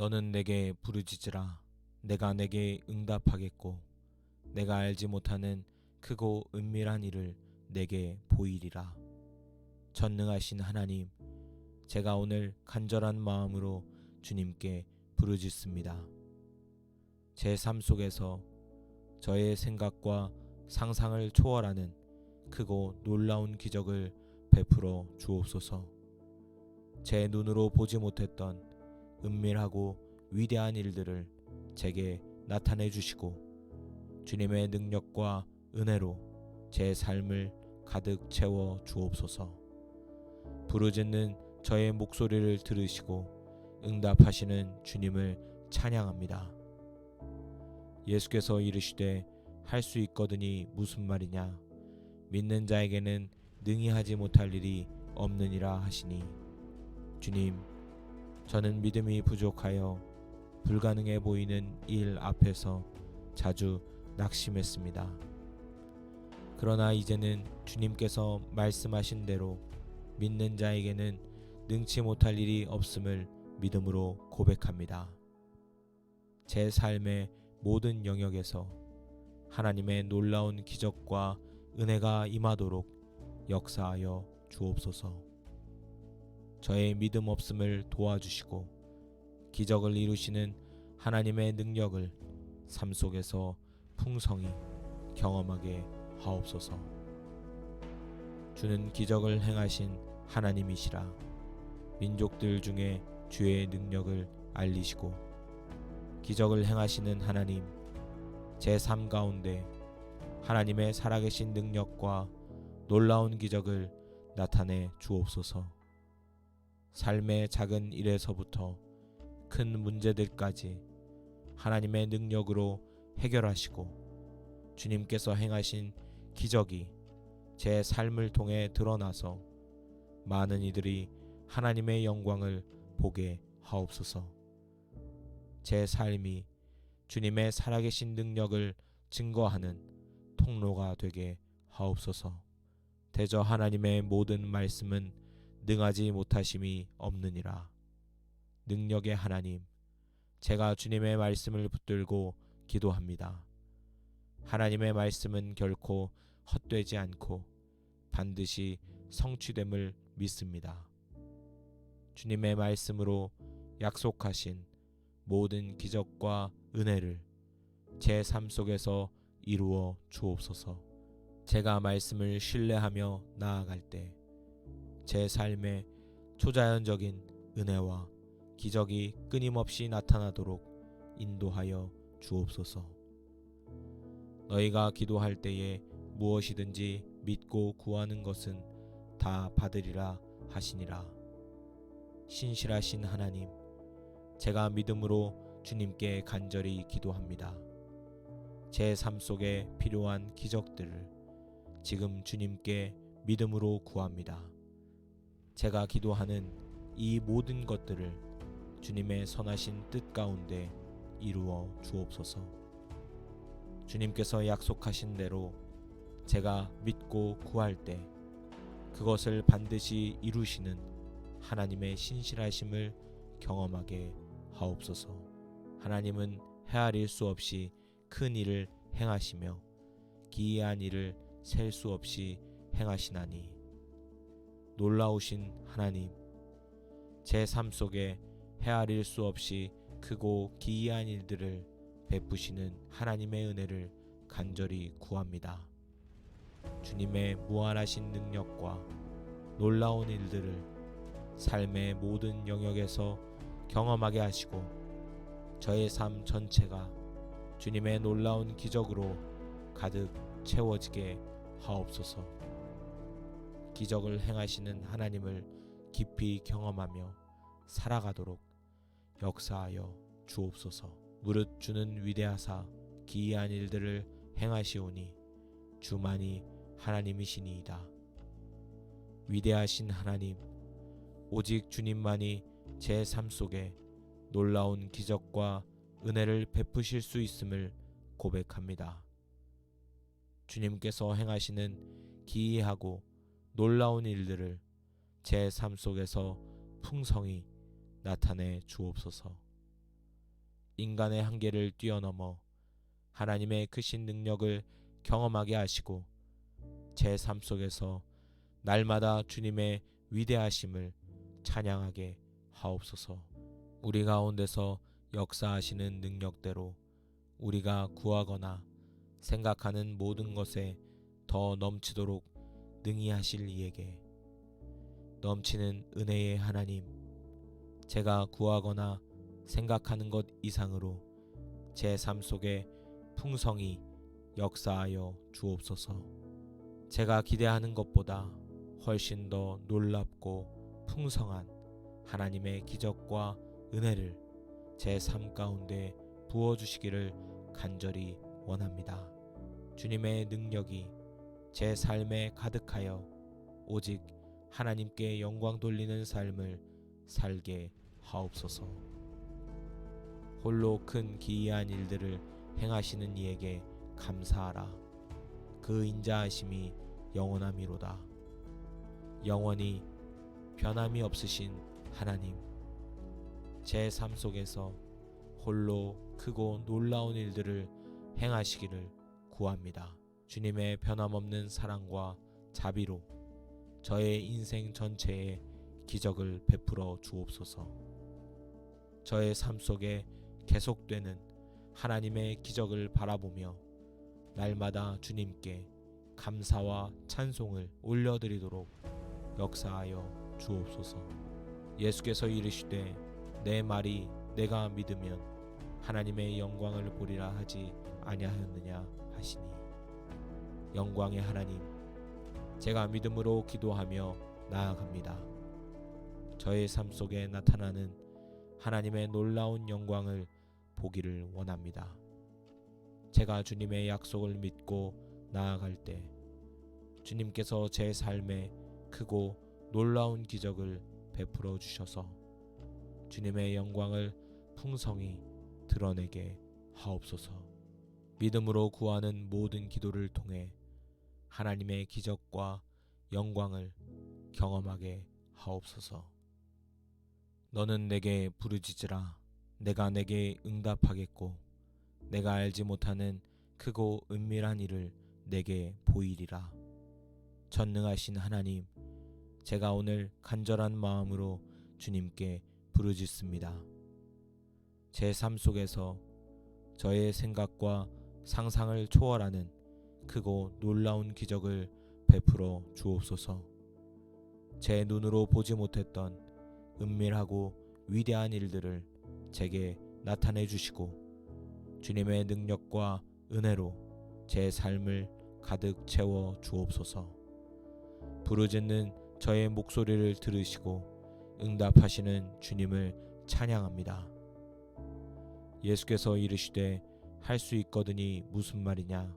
너는 내게 부르짖으라. 내가 내게 응답하겠고 내가 알지 못하는 크고 은밀한 일을 내게 보이리라. 전능하신 하나님, 제가 오늘 간절한 마음으로 주님께 부르짖습니다. 제 삶 속에서 저의 생각과 상상을 초월하는 크고 놀라운 기적을 베풀어 주옵소서. 제 눈으로 보지 못했던 은밀하고 위대한 일들을 제게 나타내 주시고 주님의 능력과 은혜로 제 삶을 가득 채워 주옵소서. 부르짖는 저의 목소리를 들으시고 응답하시는 주님을 찬양합니다. 예수께서 이르시되 할 수 있거든이 무슨 말이냐, 믿는 자에게는 능히 하지 못할 일이 없느니라 하시니, 주님, 저는 믿음이 부족하여 불가능해 보이는 일 앞에서 자주 낙심했습니다. 그러나 이제는 주님께서 말씀하신 대로 믿는 자에게는 능치 못할 일이 없음을 믿음으로 고백합니다. 제 삶의 모든 영역에서 하나님의 놀라운 기적과 은혜가 임하도록 역사하여 주옵소서. 저의 믿음 없음을 도와주시고 기적을 이루시는 하나님의 능력을 삶 속에서 풍성히 경험하게 하옵소서. 주는 기적을 행하신 하나님이시라. 민족들 중에 주의 능력을 알리시고 기적을 행하시는 하나님, 제 삶 가운데 하나님의 살아계신 능력과 놀라운 기적을 나타내 주옵소서. 삶의 작은 일에서부터 큰 문제들까지 하나님의 능력으로 해결하시고 주님께서 행하신 기적이 제 삶을 통해 드러나서 많은 이들이 하나님의 영광을 보게 하옵소서. 제 삶이 주님의 살아계신 능력을 증거하는 통로가 되게 하옵소서. 대저 하나님의 모든 말씀은 능하지 못하심이 없느니라. 능력의 하나님, 제가 주님의 말씀을 붙들고 기도합니다. 하나님의 말씀은 결코 헛되지 않고 반드시 성취됨을 믿습니다. 주님의 말씀으로 약속하신 모든 기적과 은혜를 제 삶 속에서 이루어 주옵소서. 제가 말씀을 신뢰하며 나아갈 때 제 삶에 초자연적인 은혜와 기적이 끊임없이 나타나도록 인도하여 주옵소서. 너희가 기도할 때에 무엇이든지 믿고 구하는 것은 다 받으리라 하시니라. 신실하신 하나님, 제가 믿음으로 주님께 간절히 기도합니다. 제 삶 속에 필요한 기적들을 지금 주님께 믿음으로 구합니다. 제가 기도하는 이 모든 것들을 주님의 선하신 뜻 가운데 이루어 주옵소서. 주님께서 약속하신 대로 제가 믿고 구할 때 그것을 반드시 이루시는 하나님의 신실하심을 경험하게 하옵소서. 하나님은 헤아릴 수 없이 큰 일을 행하시며 기이한 일을 셀 수 없이 행하시나니, 놀라우신 하나님, 제 삶 속에 헤아릴 수 없이 크고 기이한 일들을 베푸시는 하나님의 은혜를 간절히 구합니다. 주님의 무한하신 능력과 놀라운 일들을 삶의 모든 영역에서 경험하게 하시고 저의 삶 전체가 주님의 놀라운 기적으로 가득 채워지게 하옵소서. 기적을 행하시는 하나님을 깊이 경험하며 살아가도록 역사하여 주옵소서. 무릇 주는 위대하사 기이한 일들을 행하시오니 주만이 하나님이시니이다. 위대하신 하나님, 오직 주님만이 제 삶 속에 놀라운 기적과 은혜를 베푸실 수 있음을 고백합니다. 주님께서 행하시는 기이하고 놀라운 일들을 제 삶 속에서 풍성히 나타내 주옵소서. 인간의 한계를 뛰어넘어 하나님의 크신 능력을 경험하게 하시고 제 삶 속에서 날마다 주님의 위대하심을 찬양하게 하옵소서. 우리 가운데서 역사하시는 능력대로 우리가 구하거나 생각하는 모든 것에 더 넘치도록 능히 하실 이에게 넘치는 은혜의 하나님, 제가 구하거나 생각하는 것 이상으로 제 삶 속에 풍성히 역사하여 주옵소서. 제가 기대하는 것보다 훨씬 더 놀랍고 풍성한 하나님의 기적과 은혜를 제 삶 가운데 부어주시기를 간절히 원합니다. 주님의 능력이 제 삶에 가득하여 오직 하나님께 영광 돌리는 삶을 살게 하옵소서. 홀로 큰 기이한 일들을 행하시는 이에게 감사하라. 그 인자하심이 영원함이로다. 영원히 변함이 없으신 하나님, 제 삶 속에서 홀로 크고 놀라운 일들을 행하시기를 구합니다. 주님의 변함없는 사랑과 자비로 저의 인생 전체에 기적을 베풀어 주옵소서. 저의 삶 속에 계속되는 하나님의 기적을 바라보며 날마다 주님께 감사와 찬송을 올려드리도록 역사하여 주옵소서. 예수께서 이르시되 내 말이 내가 믿으면 하나님의 영광을 보리라 하지 아니하였느냐 하시니, 영광의 하나님, 제가 믿음으로 기도하며 나아갑니다. 저의 삶 속에 나타나는 하나님의 놀라운 영광을 보기를 원합니다. 제가 주님의 약속을 믿고 나아갈 때 주님께서 제 삶에 크고 놀라운 기적을 베풀어 주셔서 주님의 영광을 풍성히 드러내게 하옵소서. 믿음으로 구하는 모든 기도를 통해 하나님의 기적과 영광을 경험하게 하옵소서. 너는 내게 부르짖으라. 내가 내게 응답하겠고 내가 알지 못하는 크고 은밀한 일을 내게 보이리라. 전능하신 하나님, 제가 오늘 간절한 마음으로 주님께 부르짖습니다. 제 삶 속에서 저의 생각과 상상을 초월하는 크고 놀라운 기적을 베풀어 주옵소서. 제 눈으로 보지 못했던 은밀하고 위대한 일들을 제게 나타내 주시고 주님의 능력과 은혜로 제 삶을 가득 채워 주옵소서. 부르짖는 저의 목소리를 들으시고 응답하시는 주님을 찬양합니다. 예수께서 이르시되 할 수 있거든이 무슨 말이냐,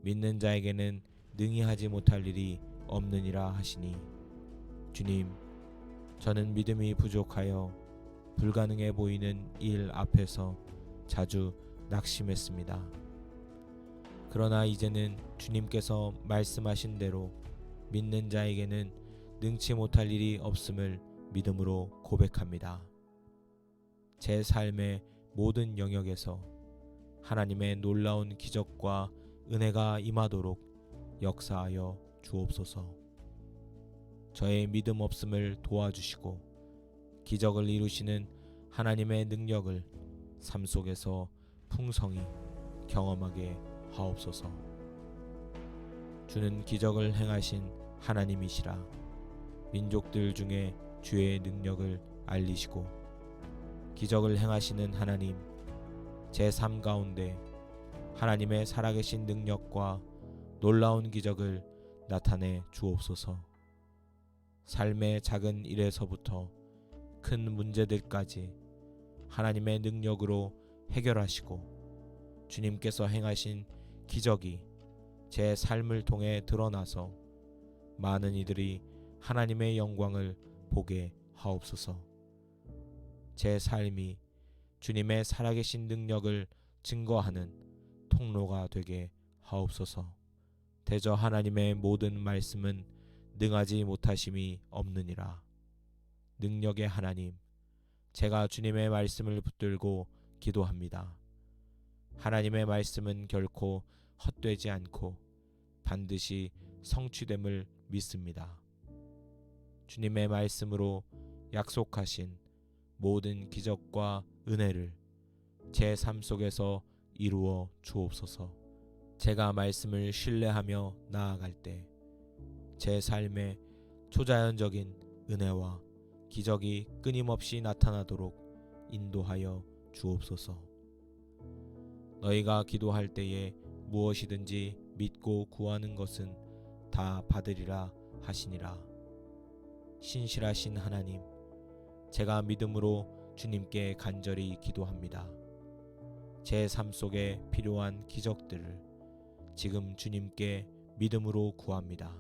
믿는 자에게는 능히 하지 못할 일이 없느니라 하시니, 주님, 저는 믿음이 부족하여 불가능해 보이는 일 앞에서 자주 낙심했습니다. 그러나 이제는 주님께서 말씀하신 대로 믿는 자에게는 능치 못할 일이 없음을 믿음으로 고백합니다. 제 삶의 모든 영역에서 하나님의 놀라운 기적과 은혜가 임하도록 역사하여 주옵소서. 저의 믿음 없음을 도와주시고 기적을 이루시는 하나님의 능력을 삶 속에서 풍성히 경험하게 하옵소서. 주는 기적을 행하신 하나님이시라. 민족들 중에 주의 능력을 알리시고 기적을 행하시는 하나님, 제 삶 가운데 하나님의 살아계신 능력과 놀라운 기적을 나타내 주옵소서. 삶의 작은 일에서부터 큰 문제들까지 하나님의 능력으로 해결하시고 주님께서 행하신 기적이 제 삶을 통해 드러나서 많은 이들이 하나님의 영광을 보게 하옵소서. 제 삶이 주님의 살아계신 능력을 증거하는 통로가 되게 하옵소서. 대저 하나님의 모든 말씀은 능하지 못하심이 없느니라. 능력의 하나님, 제가 주님의 말씀을 붙들고 기도합니다. 하나님의 말씀은 결코 헛되지 않고 반드시 성취됨을 믿습니다. 주님의 말씀으로 약속하신 모든 기적과 은혜를 제 삶 속에서 이루어 주옵소서. 제가 말씀을 신뢰하며 나아갈 때 제 삶에 초자연적인 은혜와 기적이 끊임없이 나타나도록 인도하여 주옵소서. 너희가 기도할 때에 무엇이든지 믿고 구하는 것은 다 받으리라 하시니라. 신실하신 하나님, 제가 믿음으로 주님께 간절히 기도합니다. 제 삶 속에 필요한 기적들을 지금 주님께 믿음으로 구합니다.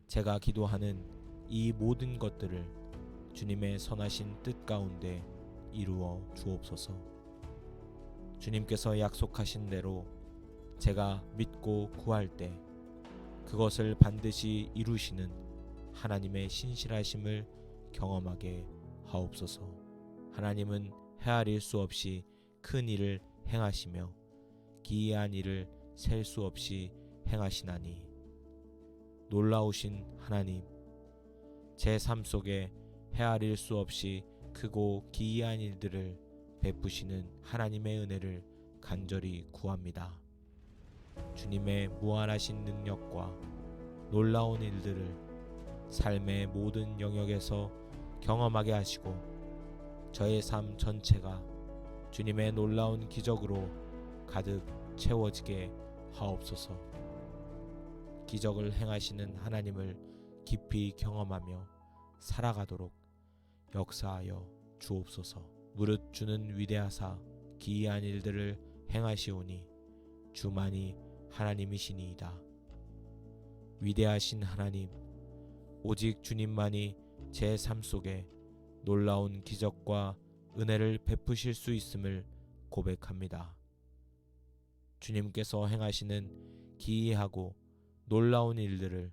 제가 기도하는 이 모든 것들을 주님의 선하신 뜻 가운데 이루어 주옵소서. 주님께서 약속하신 대로 제가 믿고 구할 때 그것을 반드시 이루시는 하나님의 신실하심을 경험하게 하옵소서. 하나님은 헤아릴 수 없이 큰 일을 행하시며 기이한 일을 셀 수 없이 행하시나니, 놀라우신 하나님, 제 삶 속에 헤아릴 수 없이 크고 기이한 일들을 베푸시는 하나님의 은혜를 간절히 구합니다. 주님의 무한하신 능력과 놀라운 일들을 삶의 모든 영역에서 경험하게 하시고 저의 삶 전체가 주님의 놀라운 기적으로 가득 채워지게 하옵소서. 기적을 행하시는 하나님을 깊이 경험하며 살아가도록 역사하여 주옵소서. 무릇 주는 위대하사 기이한 일들을 행하시오니 주만이 하나님이시니이다. 위대하신 하나님, 오직 주님만이 제 삶 속에 놀라운 기적과 은혜를 베푸실 수 있음을 고백합니다. 주님께서 행하시는 기이하고 놀라운 일들을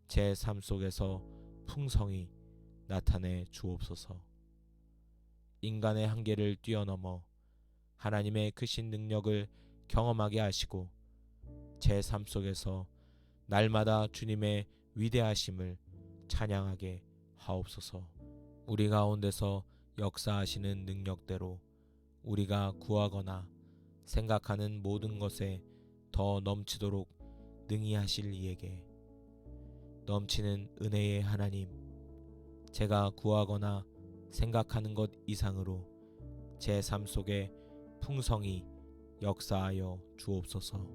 제 삶 속에서 풍성히 나타내 주옵소서. 인간의 한계를 뛰어넘어 하나님의 크신 능력을 경험하게 하시고 제 삶 속에서 날마다 주님의 위대하심을 찬양하게 하옵소서. 우리 가운데서 역사하시는 능력대로 우리가 구하거나 생각하는 모든 것에 더 넘치도록 능히 하실 이에게 넘치는 은혜의 하나님, 제가 구하거나 생각하는 것 이상으로 제 삶 속에 풍성히 역사하여 주옵소서.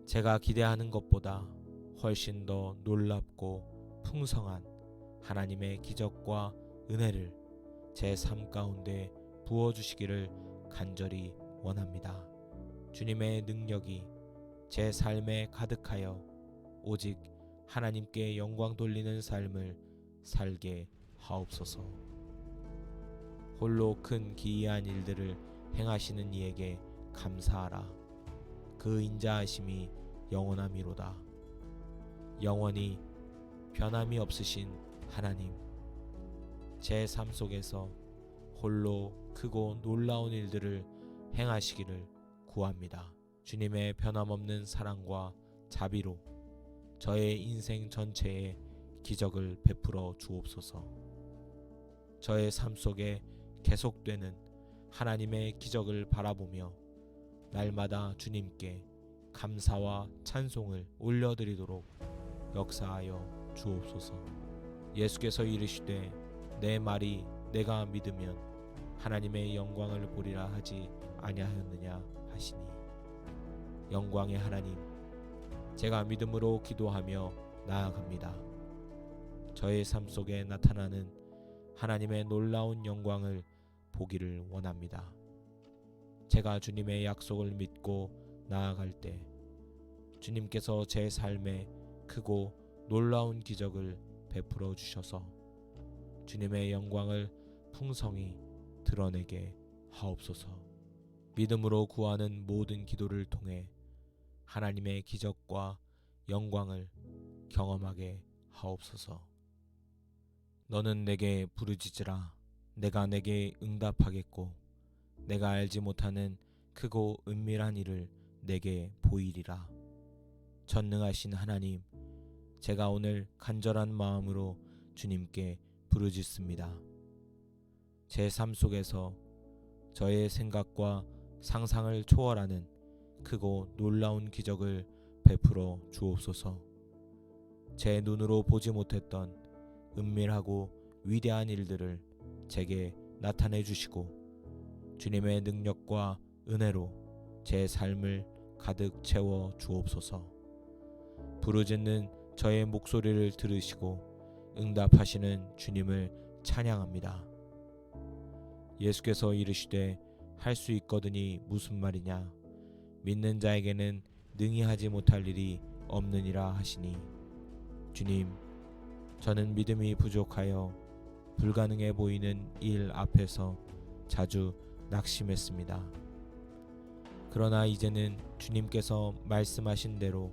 제가 기대하는 것보다 훨씬 더 놀랍고 풍성한 하나님의 기적과 은혜를 제 삶 가운데 부어주시기를 간절히 원합니다. 주님의 능력이 제 삶에 가득하여 오직 하나님께 영광 돌리는 삶을 살게 하옵소서. 홀로 큰 기이한 일들을 행하시는 이에게 감사하라. 그 인자하심이 영원함이로다. 영원히 변함이 없으신 하나님, 제 삶 속에서 홀로 크고 놀라운 일들을 행하시기를 구합니다. 주님의 변함없는 사랑과 자비로 저의 인생 전체에 기적을 베풀어 주옵소서. 저의 삶 속에 계속되는 하나님의 기적을 바라보며 날마다 주님께 감사와 찬송을 올려드리도록 역사하여 주옵소서. 예수께서 이르시되 내 말이 내가 믿으면 하나님의 영광을 보리라 하지 아니하였느냐 하시니, 영광의 하나님, 제가 믿음으로 기도하며 나아갑니다. 저의 삶 속에 나타나는 하나님의 놀라운 영광을 보기를 원합니다. 제가 주님의 약속을 믿고 나아갈 때 주님께서 제 삶에 크고 놀라운 기적을 베풀어 주셔서 주님의 영광을 풍성히 드러내게 하옵소서. 믿음으로 구하는 모든 기도를 통해 하나님의 기적과 영광을 경험하게 하옵소서. 너는 내게 부르짖으라. 내가 내게 응답하겠고 내가 알지 못하는 크고 은밀한 일을 내게 보이리라. 전능하신 하나님, 제가 오늘 간절한 마음으로 주님께 부르짖습니다. 제 삶 속에서 저의 생각과 상상을 초월하는 크고 놀라운 기적을 베풀어 주옵소서. 제 눈으로 보지 못했던 은밀하고 위대한 일들을 제게 나타내 주시고 주님의 능력과 은혜로 제 삶을 가득 채워 주옵소서. 부르짖는 저의 목소리를 들으시고 응답하시는 주님을 찬양합니다. 예수께서 이르시되 할 수 있거든이 무슨 말이냐, 믿는 자에게는 능히 하지 못할 일이 없느니라 하시니, 주님, 저는 믿음이 부족하여 불가능해 보이는 일 앞에서 자주 낙심했습니다. 그러나 이제는 주님께서 말씀하신 대로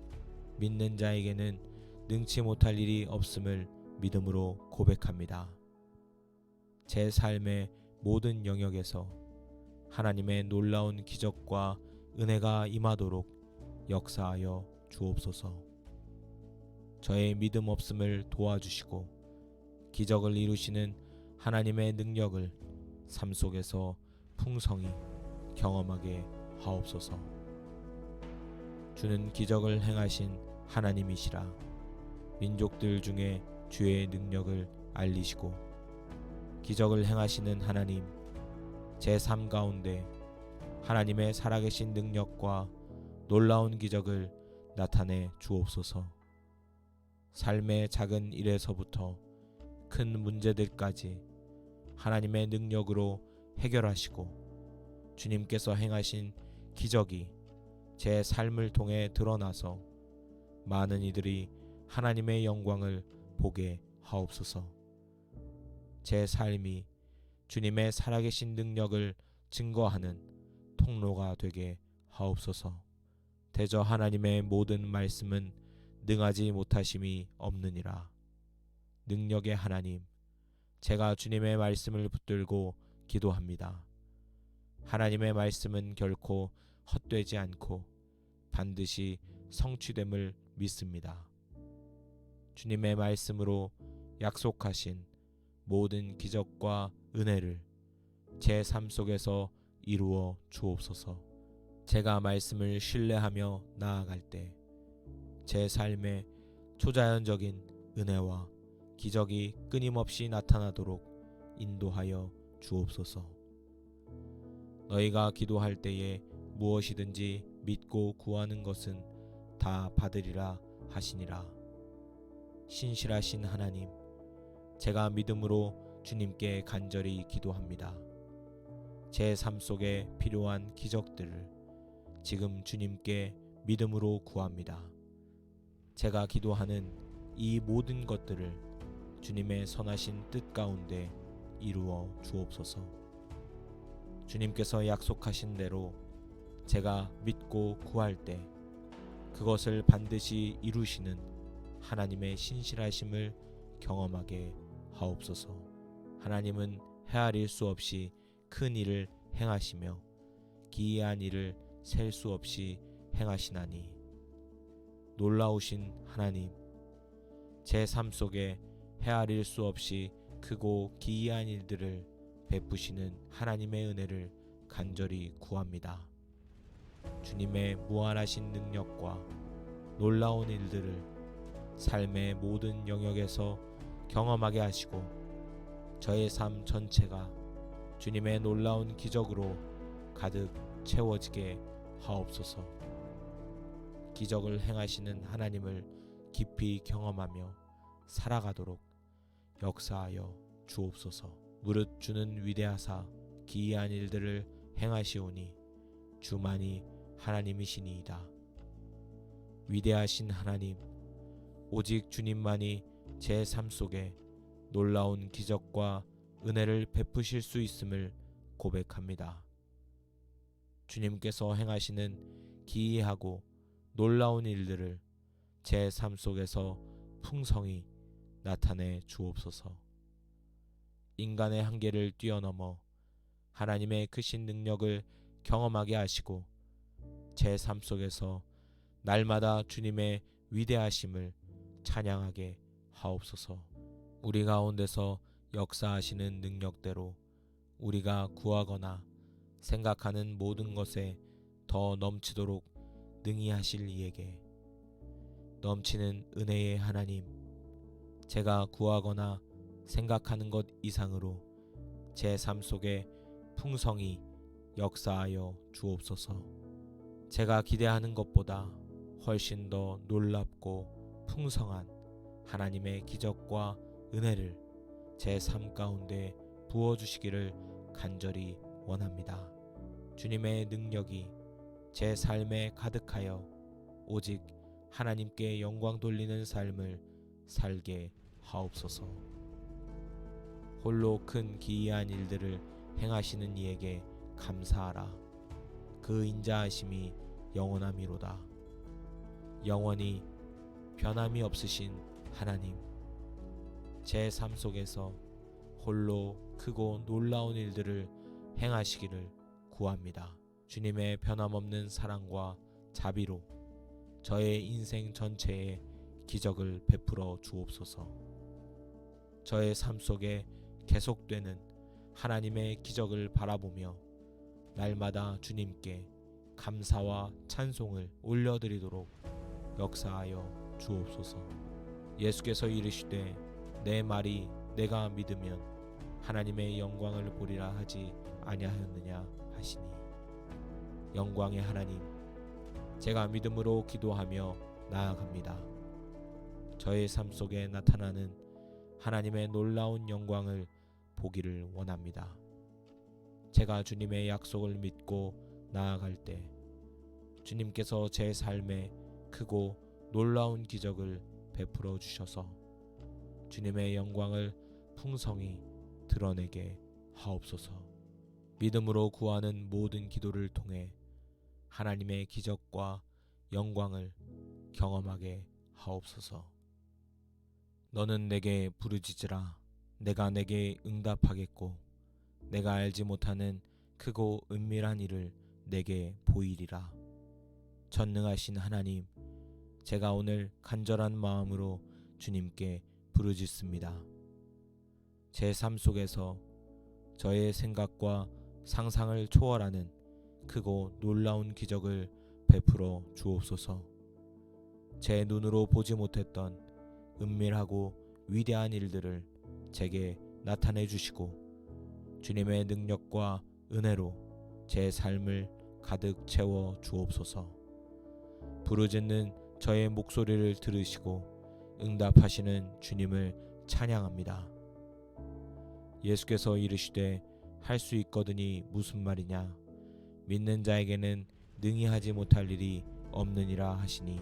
믿는 자에게는 능치 못할 일이 없음을 믿음으로 고백합니다. 제 삶의 모든 영역에서 하나님의 놀라운 기적과 은혜가 임하도록 역사하여 주옵소서. 저의 믿음 없음을 도와주시고 기적을 이루시는 하나님의 능력을 삶 속에서 풍성히 경험하게 하옵소서. 주는 기적을 행하신 하나님이시라 민족들 중에 주의 능력을 알리시고 기적을 행하시는 하나님, 제 삶 가운데 하나님의 살아계신 능력과 놀라운 기적을 나타내 주옵소서. 삶의 작은 일에서부터 큰 문제들까지 하나님의 능력으로 해결하시고 주님께서 행하신 기적이 제 삶을 통해 드러나서 많은 이들이 하나님의 영광을 보게 하옵소서. 제 삶이 주님의 살아계신 능력을 증거하는 통로가 되게 하옵소서. 대저 하나님의 모든 말씀은 능하지 못하심이 없느니라. 능력의 하나님, 제가 주님의 말씀을 붙들고 기도합니다. 하나님의 말씀은 결코 헛되지 않고 반드시 성취됨을 믿습니다. 주님의 말씀으로 약속하신 모든 기적과 은혜를 제 삶 속에서 이루어 주옵소서. 제가 말씀을 신뢰하며 나아갈 때 제 삶에 초자연적인 은혜와 기적이 끊임없이 나타나도록 인도하여 주옵소서. 너희가 기도할 때에 무엇이든지 믿고 구하는 것은 다 받으리라 하시니라. 신실하신 하나님, 제가 믿음으로 주님께 간절히 기도합니다. 제 삶 속에 필요한 기적들을 지금 주님께 믿음으로 구합니다. 제가 기도하는 이 모든 것들을 주님의 선하신 뜻 가운데 이루어 주옵소서. 주님께서 약속하신 대로 제가 믿고 구할 때 그것을 반드시 이루시는 하나님의 신실하심을 경험하게 하옵소서. 하나님은 헤아릴 수 없이 큰 일을 행하시며 기이한 일을 셀 수 없이 행하시나니, 놀라우신 하나님, 제 삶 속에 헤아릴 수 없이 크고 기이한 일들을 베푸시는 하나님의 은혜를 간절히 구합니다. 주님의 무한하신 능력과 놀라운 일들을 삶의 모든 영역에서 경험하게 하시고 저의 삶 전체가 주님의 놀라운 기적으로 가득 채워지게 하옵소서. 기적을 행하시는 하나님을 깊이 경험하며 살아가도록 역사하여 주옵소서. 무릇 주는 위대하사 기이한 일들을 행하시오니 주만이 하나님이시니이다. 위대하신 하나님, 오직 주님만이 제 삶 속에 놀라운 기적과 은혜를 베푸실 수 있음을 고백합니다. 주님께서 행하시는 기이하고 놀라운 일들을 제 삶 속에서 풍성히 나타내 주옵소서. 인간의 한계를 뛰어넘어 하나님의 크신 능력을 경험하게 하시고 제 삶 속에서 날마다 주님의 위대하심을 찬양하게 하옵소서. 우리 가운데서 역사하시는 능력대로 우리가 구하거나 생각하는 모든 것에 더 넘치도록 능히 하실 이에게 넘치는 은혜의 하나님, 제가 구하거나 생각하는 것 이상으로 제 삶 속에 풍성히 역사하여 주옵소서. 제가 기대하는 것보다 훨씬 더 놀랍고 풍성한 하나님의 기적과 은혜를 제 삶 가운데 부어주시기를 간절히 원합니다. 주님의 능력이 제 삶에 가득하여 오직 하나님께 영광 돌리는 삶을 살게 하옵소서. 홀로 큰 기이한 일들을 행하시는 이에게 감사하라. 그 인자하심이 영원함이로다. 영원히 변함이 없으신 하나님, 제 삶 속에서 홀로 크고 놀라운 일들을 행하시기를 구합니다. 주님의 변함없는 사랑과 자비로 저의 인생 전체에 기적을 베풀어 주옵소서. 저의 삶 속에 계속되는 하나님의 기적을 바라보며 날마다 주님께 감사와 찬송을 올려드리도록 역사하여 주옵소서. 예수께서 이르시되 내 말이 내가 믿으면 하나님의 영광을 보리라 하지 아니하였느냐 하시니, 영광의 하나님, 제가 믿음으로 기도하며 나아갑니다. 저의 삶 속에 나타나는 하나님의 놀라운 영광을 보기를 원합니다. 제가 주님의 약속을 믿고 나아갈 때 주님께서 제 삶에 크고 놀라운 기적을 베풀어 주셔서 주님의 영광을 풍성히 드러내게 하옵소서. 믿음으로 구하는 모든 기도를 통해 하나님의 기적과 영광을 경험하게 하옵소서. 너는 내게 부르짖으라. 내가 내게 응답하겠고 내가 알지 못하는 크고 은밀한 일을 내게 보이리라. 전능하신 하나님, 제가 오늘 간절한 마음으로 주님께 부르짖습니다. 제 삶 속에서 저의 생각과 상상을 초월하는 크고 놀라운 기적을 베풀어 주옵소서. 제 눈으로 보지 못했던 은밀하고 위대한 일들을 제게 나타내 주시고 주님의 능력과 은혜로 제 삶을 가득 채워 주옵소서. 부르짖는 저의 목소리를 들으시고 응답하시는 주님을 찬양합니다. 예수께서 이르시되 할 수 있거든이 무슨 말이냐, 믿는 자에게는 능히 하지 못할 일이 없느니라 하시니,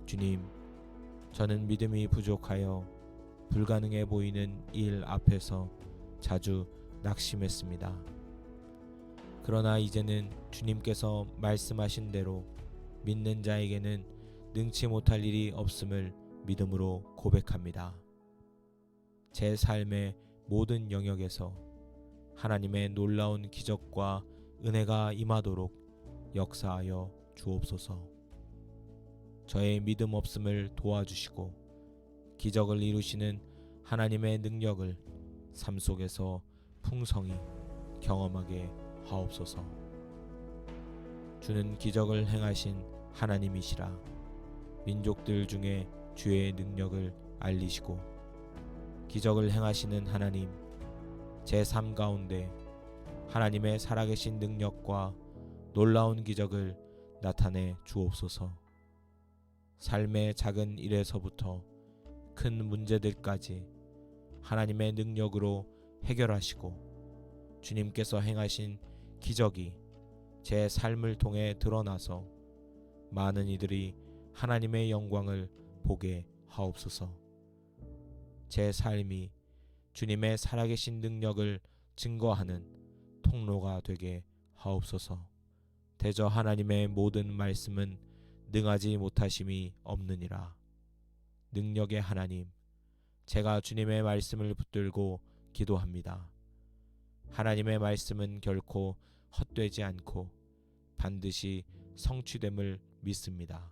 주님, 저는 믿음이 부족하여 불가능해 보이는 일 앞에서 자주 낙심했습니다. 그러나 이제는 주님께서 말씀하신 대로 믿는 자에게는 능치 못할 일이 없음을 믿음으로 고백합니다. 제 삶의 모든 영역에서 하나님의 놀라운 기적과 은혜가 임하도록 역사하여 주옵소서. 저의 믿음 없음을 도와주시고 기적을 이루시는 하나님의 능력을 삶 속에서 풍성히 경험하게 하옵소서. 주는 기적을 행하신 하나님이시라. 민족들 중에 주의 능력을 알리시고 기적을 행하시는 하나님, 제 삶 가운데 하나님의 살아계신 능력과 놀라운 기적을 나타내 주옵소서. 삶의 작은 일에서부터 큰 문제들까지 하나님의 능력으로 해결하시고 주님께서 행하신 기적이 제 삶을 통해 드러나서 많은 이들이 하나님의 영광을 보게 하옵소서. 제 삶이 주님의 살아계신 능력을 증거하는 통로가 되게 하옵소서. 대저 하나님의 모든 말씀은 능하지 못하심이 없느니라. 능력의 하나님, 제가 주님의 말씀을 붙들고 기도합니다. 하나님의 말씀은 결코 헛되지 않고 반드시 성취됨을 믿습니다.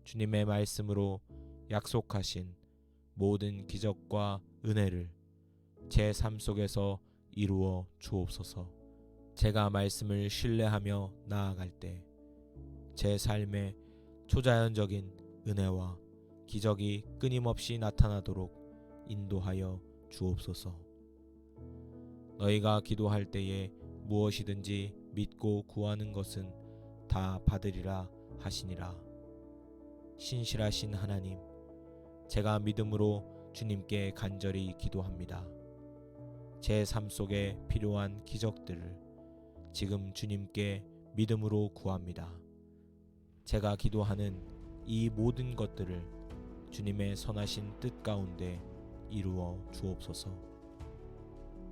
주님의 말씀으로 약속하신 모든 기적과 은혜를 제 삶 속에서 이루어 주옵소서. 제가 말씀을 신뢰하며 나아갈 때 제 삶에 초자연적인 은혜와 기적이 끊임없이 나타나도록 인도하여 주옵소서. 너희가 기도할 때에 무엇이든지 믿고 구하는 것은 다 받으리라 하시니라. 신실하신 하나님, 제가 믿음으로 주님께 간절히 기도합니다. 제 삶 속에 필요한 기적들을 지금 주님께 믿음으로 구합니다. 제가 기도하는 이 모든 것들을 주님의 선하신 뜻 가운데 이루어 주옵소서.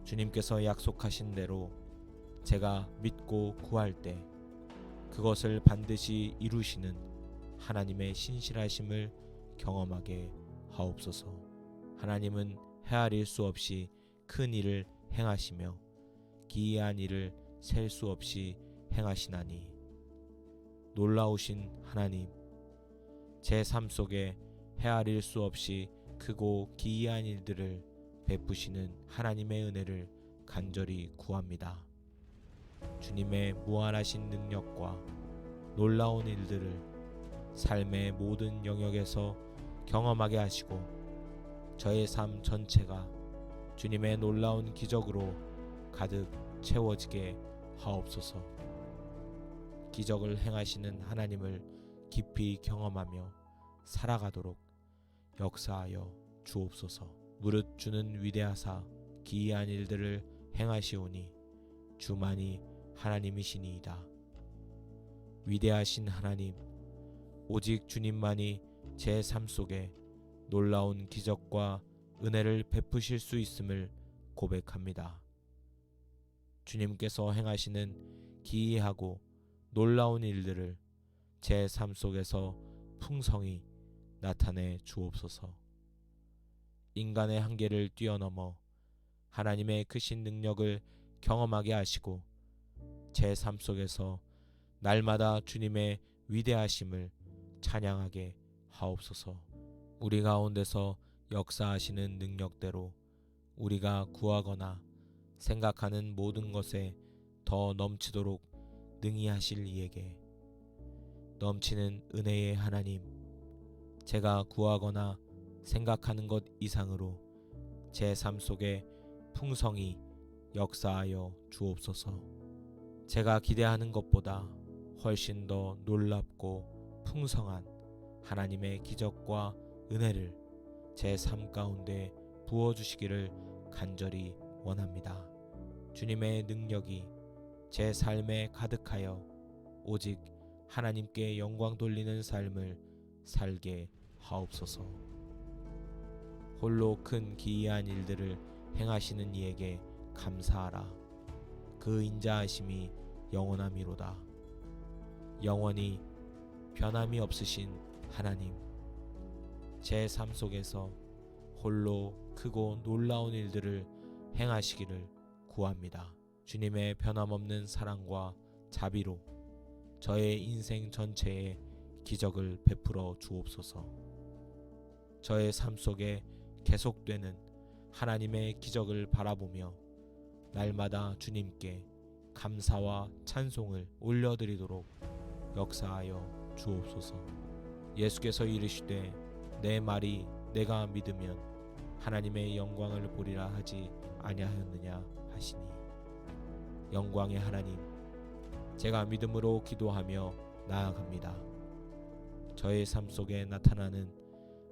주님께서 약속하신 대로 제가 믿고 구할 때 그것을 반드시 이루시는 하나님의 신실하심을 경험하게 하옵소서. 하나님은 헤아릴 수 없이 큰 일을 행하시며 기이한 일을 셀 수 없이 행하시나니 놀라우신 하나님, 제 삶 속에 헤아릴 수 없이 크고 기이한 일들을 베푸시는 하나님의 은혜를 간절히 구합니다. 주님의 무한하신 능력과 놀라운 일들을 삶의 모든 영역에서 경험하게 하시고 저의 삶 전체가 주님의 놀라운 기적으로 가득 채워지게 하옵소서. 기적을 행하시는 하나님을 깊이 경험하며 살아가도록 역사하여 주옵소서. 무릇 주는 위대하사 기이한 일들을 행하시오니 주만이 하나님이시니이다. 위대하신 하나님, 오직 주님만이 제 삶 속에 놀라운 기적과 은혜를 베푸실 수 있음을 고백합니다. 주님께서 행하시는 기이하고 놀라운 일들을 제 삶 속에서 풍성히 나타내 주옵소서. 인간의 한계를 뛰어넘어 하나님의 크신 능력을 경험하게 하시고 제 삶 속에서 날마다 주님의 위대하심을 찬양하게 하옵소서. 우리 가운데서 역사하시는 능력대로 우리가 구하거나 생각하는 모든 것에 더 넘치도록 능히 하실 이에게 넘치는 은혜의 하나님, 제가 구하거나 생각하는 것 이상으로 제 삶 속에 풍성히 역사하여 주옵소서. 제가 기대하는 것보다 훨씬 더 놀랍고 풍성한 하나님의 기적과 은혜를 제 삶 가운데 부어주시기를 간절히 원합니다. 주님의 능력이 제 삶에 가득하여 오직 하나님께 영광 돌리는 삶을 살게 하옵소서. 홀로 큰 기이한 일들을 행하시는 이에게 감사하라. 그 인자하심이 영원함이로다. 영원히 변함이 없으신 하나님, 제 삶 속에서 홀로 크고 놀라운 일들을 행하시기를 구합니다. 주님의 변함없는 사랑과 자비로 저의 인생 전체에 기적을 베풀어 주옵소서. 저의 삶 속에 계속되는 하나님의 기적을 바라보며 날마다 주님께 감사와 찬송을 올려드리도록 역사하여 주옵소서. 예수께서 이르시되 내 말이 내가 믿으면 하나님의 영광을 보리라 하지 아니하였느냐 하시니, 영광의 하나님, 제가 믿음으로 기도하며 나아갑니다. 저의 삶 속에 나타나는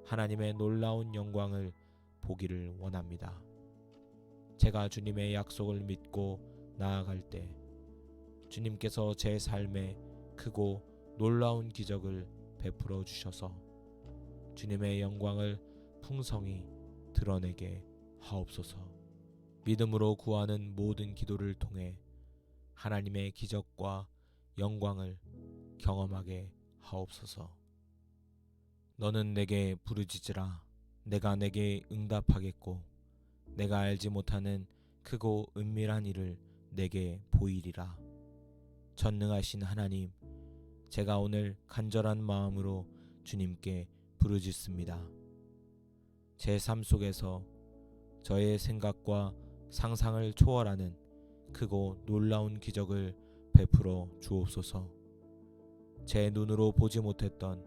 하나님의 놀라운 영광을 보기를 원합니다. 제가 주님의 약속을 믿고 나아갈 때 주님께서 제 삶에 크고 놀라운 기적을 베풀어 주셔서 주님의 영광을 풍성히 드러내게 하옵소서. 믿음으로 구하는 모든 기도를 통해 하나님의 기적과 영광을 경험하게 하옵소서. 너는 내게 부르짖으라. 내가 내게 응답하겠고 내가 알지 못하는 크고 은밀한 일을 내게 보이리라. 전능하신 하나님, 제가 오늘 간절한 마음으로 주님께 부르짖습니다. 제 삶 속에서 저의 생각과 상상을 초월하는 크고 놀라운 기적을 베풀어 주옵소서. 제 눈으로 보지 못했던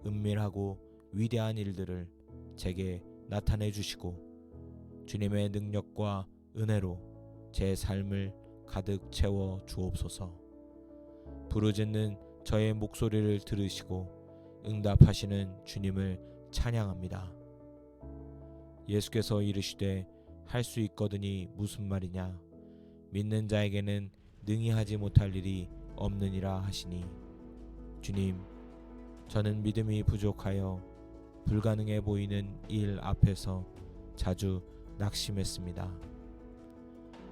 은밀하고 위대한 일들을 제게 나타내 주시고 주님의 능력과 은혜로 제 삶을 가득 채워 주옵소서. 부르짖는 저의 목소리를 들으시고 응답하시는 주님을 찬양합니다. 예수께서 이르시되 할 수 있거든이 무슨 말이냐, 믿는 자에게는 능히 하지 못할 일이 없느니라 하시니, 주님, 저는 믿음이 부족하여 불가능해 보이는 일 앞에서 자주 낙심했습니다.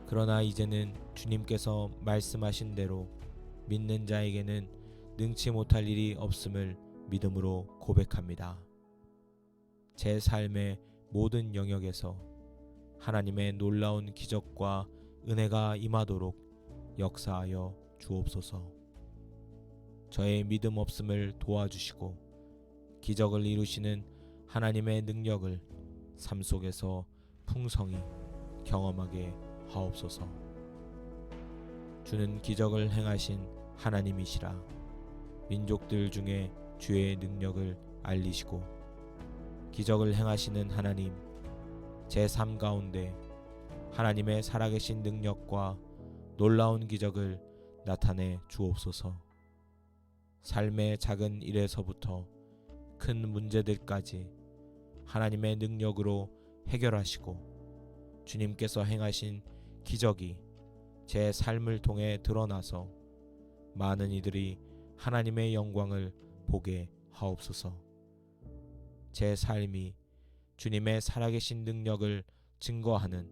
그러나 이제는 주님께서 말씀하신 대로 믿는 자에게는 능치 못할 일이 없음을 믿음으로 고백합니다. 제 삶의 모든 영역에서 하나님의 놀라운 기적과 은혜가 임하도록 역사하여 주옵소서. 저의 믿음 없음을 도와주시고 기적을 이루시는 하나님의 능력을 삶 속에서 풍성히 경험하게 하옵소서. 주는 기적을 행하신 하나님이시라 민족들 중에 주의 능력을 알리시고, 기적을 행하시는 하나님, 제 삶 가운데 하나님의 살아계신 능력과 놀라운 기적을 나타내 주옵소서. 삶의 작은 일에서부터 큰 문제들까지 하나님의 능력으로 해결하시고 주님께서 행하신 기적이 제 삶을 통해 드러나서 많은 이들이 하나님의 영광을 보게 하옵소서. 제 삶이 주님의 살아계신 능력을 증거하는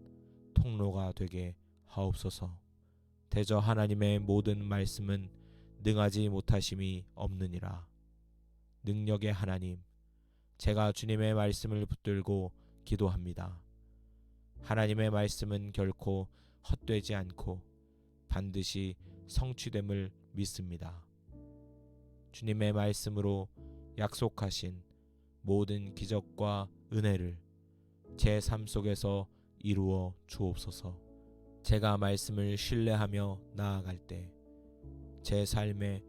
통로가 되게 하옵소서. 대저 하나님의 모든 말씀은 능하지 못하심이 없느니라. 능력의 하나님, 제가 주님의 말씀을 붙들고 기도합니다. 하나님의 말씀은 결코 헛되지 않고 반드시 성취됨을 믿습니다. 주님의 말씀으로 약속하신 모든 기적과 은혜를 제 삶 속에서 이루어 주옵소서. 제가 말씀을 신뢰하며 나아갈 때 제 삶에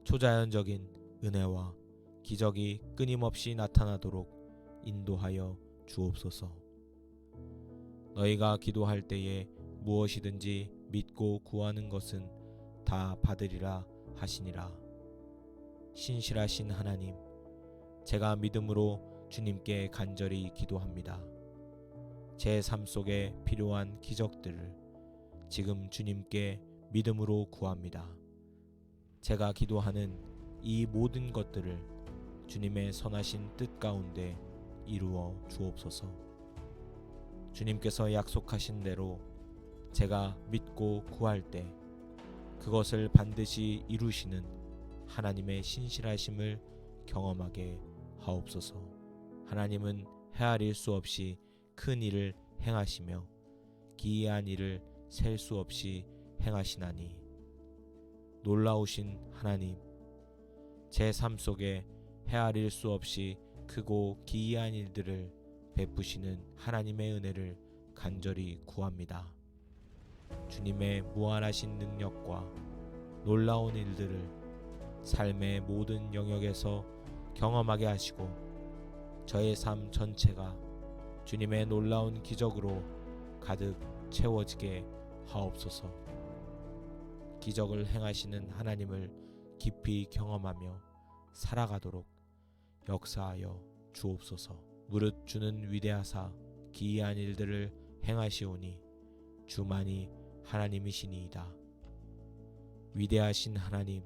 초자연적인 은혜와 기적이 끊임없이 나타나도록 인도하여 주옵소서. 너희가 기도할 때에 무엇이든지 믿고 구하는 것은 다 받으리라 하시니라. 신실하신 하나님, 제가 믿음으로 주님께 간절히 기도합니다. 제 삶 속에 필요한 기적들을 지금 주님께 믿음으로 구합니다. 제가 기도하는 이 모든 것들을 주님의 선하신 뜻 가운데 이루어 주옵소서. 주님께서 약속하신 대로 제가 믿고 구할 때 그것을 반드시 이루시는 하나님의 신실하심을 경험하게 하옵소서. 하나님은 헤아릴 수 없이 큰 일을 행하시며 기이한 일을 셀 수 없이 행하시나니, 놀라우신 하나님, 제 삶 속에 헤아릴 수 없이 크고 기이한 일들을 베푸시는 하나님의 은혜를 간절히 구합니다. 주님의 무한하신 능력과 놀라운 일들을 삶의 모든 영역에서 경험하게 하시고 저의 삶 전체가 주님의 놀라운 기적으로 가득 채워지게 하옵소서. 기적을 행하시는 하나님을 깊이 경험하며 살아가도록 역사하여 주옵소서. 무릇 주는 위대하사 기이한 일들을 행하시오니 주만이 하나님이시니이다. 위대하신 하나님,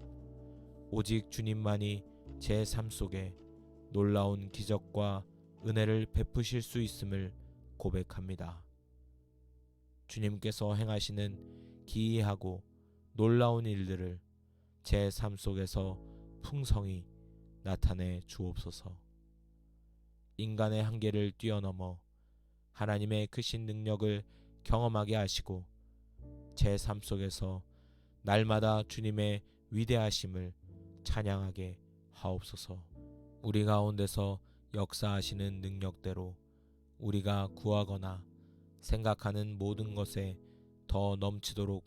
오직 주님만이 제 삶 속에 놀라운 기적과 은혜를 베푸실 수 있음을 고백합니다. 주님께서 행하시는 기이하고 놀라운 일들을 제 삶 속에서 풍성히 나타내 주옵소서. 인간의 한계를 뛰어넘어 하나님의 크신 능력을 경험하게 하시고 제 삶 속에서 날마다 주님의 위대하심을 찬양하게 하옵소서. 우리 가운데서 역사하시는 능력대로 우리가 구하거나 생각하는 모든 것에 더 넘치도록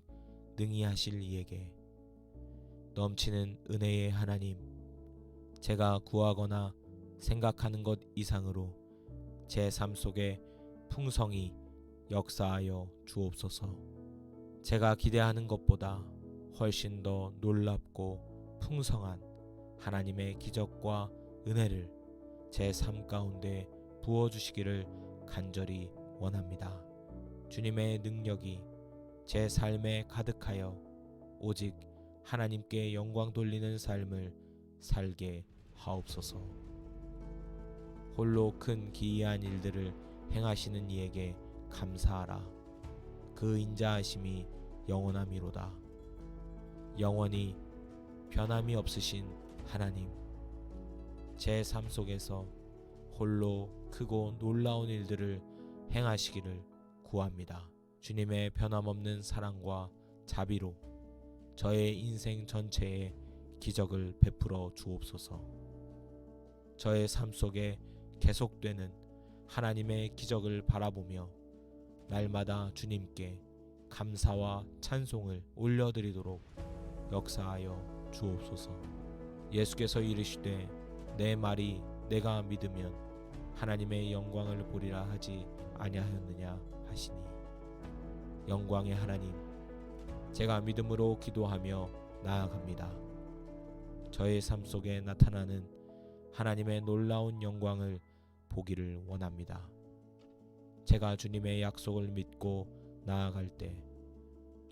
능히 하실 이에게 넘치는 은혜의 하나님, 제가 구하거나 생각하는 것 이상으로 제 삶 속에 풍성히 역사하여 주옵소서. 제가 기대하는 것보다 훨씬 더 놀랍고 풍성한 하나님의 기적과 은혜를 제 삶 가운데 부어주시기를 간절히 원합니다. 주님의 능력이 제 삶에 가득하여 오직 하나님께 영광 돌리는 삶을 살게 하옵소서. 홀로 큰 기이한 일들을 행하시는 이에게 감사하라. 그 인자하심이 영원함이로다. 영원히 변함이 없으신 하나님, 제 삶 속에서 홀로 크고 놀라운 일들을 행하시기를 구합니다. 주님의 변함없는 사랑과 자비로 저의 인생 전체에 기적을 베풀어 주옵소서. 저의 삶 속에 계속되는 하나님의 기적을 바라보며 날마다 주님께 감사와 찬송을 올려드리도록 역사하여 주옵소서. 예수께서 이르시되 내 말이 내가 믿으면 하나님의 영광을 보리라 하지 아니하였느냐 하시니, 영광의 하나님, 제가 믿음으로 기도하며 나아갑니다. 저의 삶 속에 나타나는 하나님의 놀라운 영광을 보기를 원합니다. 제가 주님의 약속을 믿고 나아갈 때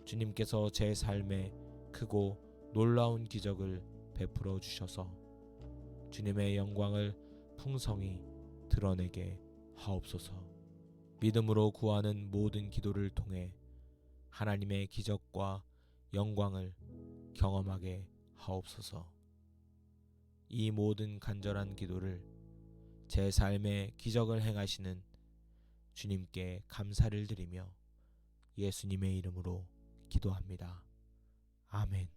주님께서 제 삶에 크고 놀라운 기적을 베풀어 주셔서 주님의 영광을 풍성히 드러내게 하옵소서. 믿음으로 구하는 모든 기도를 통해 하나님의 기적과 영광을 경험하게 하옵소서. 이 모든 간절한 기도를 제 삶에 기적을 행하시는 주님께 감사를 드리며 예수님의 이름으로 기도합니다. 아멘.